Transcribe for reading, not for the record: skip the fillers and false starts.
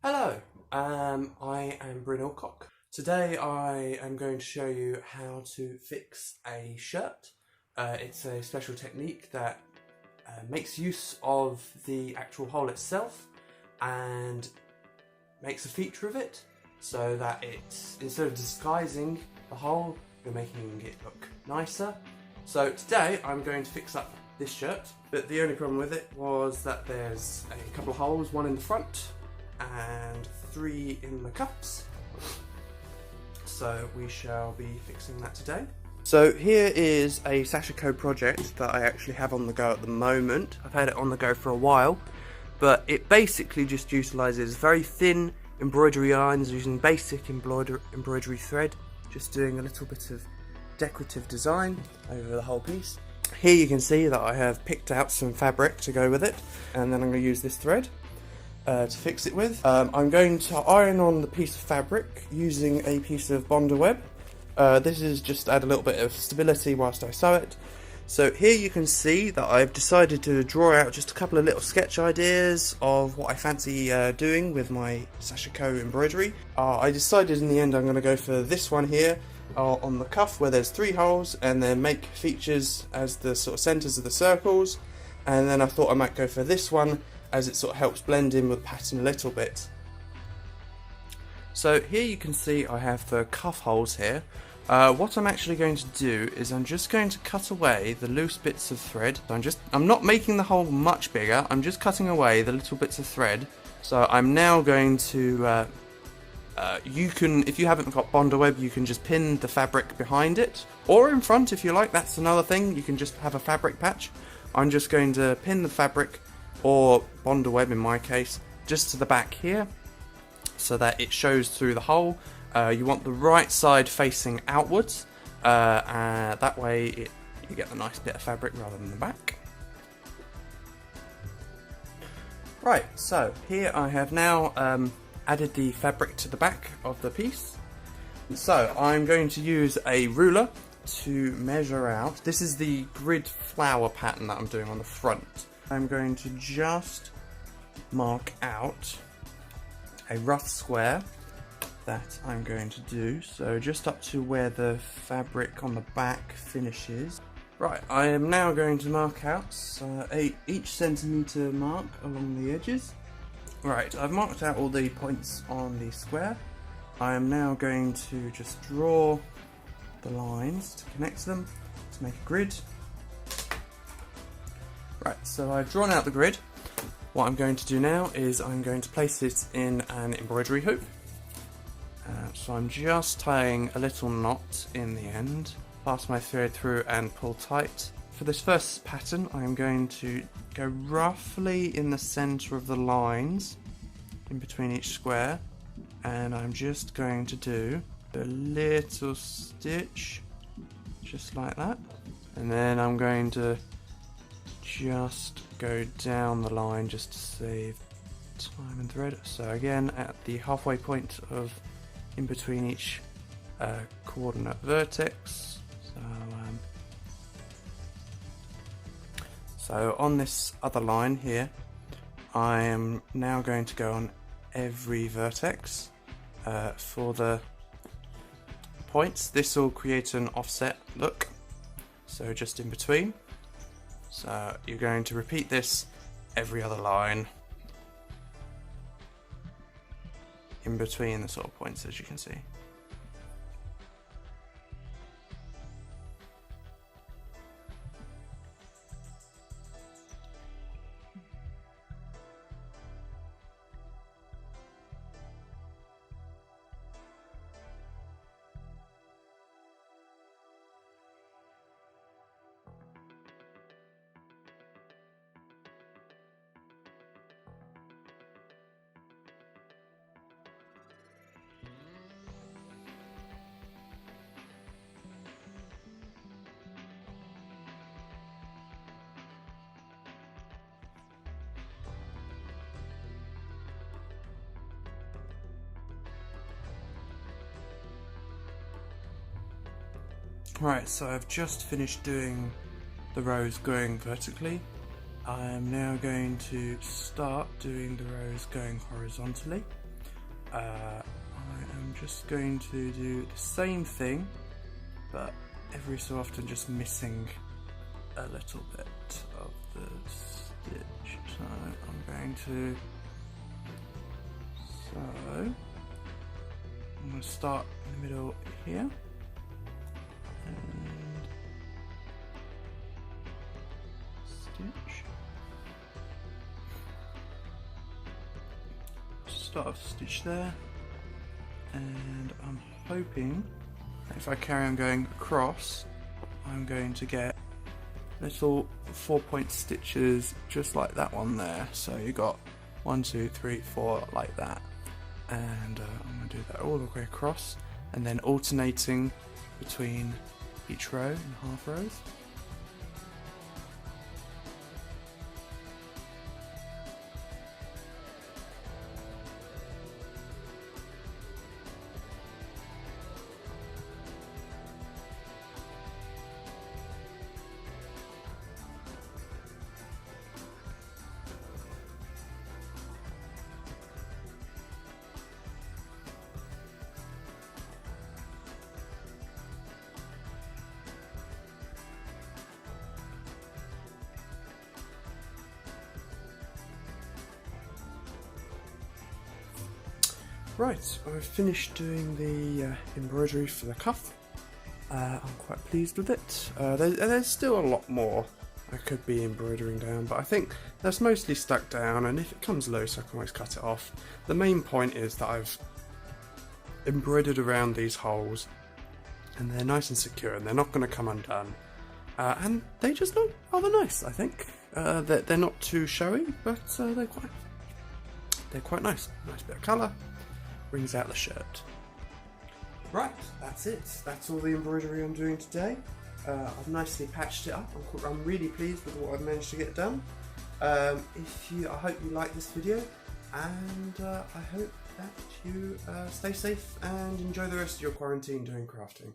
Hello, I am Bryn Alcock. Today I am going to show you how to fix a shirt. It's a special technique that makes use of the actual hole itself and makes a feature of it so that it's, instead of disguising the hole, you're making it look nicer. So today I'm going to fix up this shirt, but the only problem with it was that there's a couple of holes, one in the front and 3 in the cuffs. So we shall be fixing that today. So here is a Sashiko project that I actually have on the go at the moment. I've had it on the go for a while, but it basically just utilises very thin embroidery yarns using basic embroidery thread, just doing a little bit of decorative design over the whole piece. Here you can see that I have picked out some fabric to go with it, and then I'm going to use this thread to fix it with. I'm going to iron on the piece of fabric using a piece of Bondi web. This is just to add a little bit of stability whilst I sew it. So here you can see that I've decided to draw out just a couple of little sketch ideas of what I fancy doing with my Sashiko embroidery. I decided in the end I'm going to go for this one here on the cuff where there's 3 holes, and then make features as the sort of centres of the circles, and then I thought I might go for this one as it sort of helps blend in with the pattern a little bit. So here you can see I have the cuff holes here. What I'm actually going to do is I'm just going to cut away the loose bits of thread. So I'm not making the hole much bigger, I'm just cutting away the little bits of thread. So I'm now going to, if you haven't got Bondi web, you can just pin the fabric behind it, or in front if you like, that's another thing, you can just have a fabric patch. I'm just going to pin the fabric, or Bondi web in my case, just to the back here so that it shows through the hole. You want the right side facing outwards, that way you get the nice bit of fabric rather than the back. Right, so here I have now added the fabric to the back of the piece. So I'm going to use a ruler to measure out. This is the grid flower pattern that I'm doing on the front. I'm going to just mark out a rough square that I'm going to do, so just up to where the fabric on the back finishes. Right, I am now going to mark out each centimetre mark along the edges. Right, I've marked out all the points on the square. I am now going to just draw the lines to connect them to make a grid. Right, so I've drawn out the grid. What I'm going to do now is I'm going to place it in an embroidery hoop. So I'm just tying a little knot in the end, pass my thread through and pull tight. For this first pattern I'm going to go roughly in the centre of the lines in between each square, and I'm just going to do a little stitch just like that, and then I'm going to just go down the line just to save time and thread. So again, at the halfway point of in between each coordinate vertex. So on this other line here, I am now going to go on every vertex for the points. This will create an offset look, so just in between. So you're going to repeat this every other line in between the sort of points, as you can see. Right, so I've just finished doing the rows going vertically. I am now going to start doing the rows going horizontally. I am just going to do the same thing, but every so often just missing a little bit of the stitch. So I'm going to start in the middle here and stitch. Start off stitch there, and I'm hoping that if I carry on going across, I'm going to get little 4-point stitches just like that one there. So you got 1, 2, 3, 4 like that, and I'm going to do that all the way across, and then alternating between each row and half rows. Right, I've finished doing the embroidery for the cuff. I'm quite pleased with it. There's still a lot more I could be embroidering down, but I think that's mostly stuck down, and if it comes loose I can always cut it off. The main point is that I've embroidered around these holes and they're nice and secure and they're not going to come undone. And they just look rather nice, I think. They're not too showy, but they're quite nice. Nice bit of colour. Brings out the shirt. Right, that's it. That's all the embroidery I'm doing today. I've nicely patched it up. I'm really pleased with what I've managed to get done. I hope you like this video, and I hope that you stay safe and enjoy the rest of your quarantine doing crafting.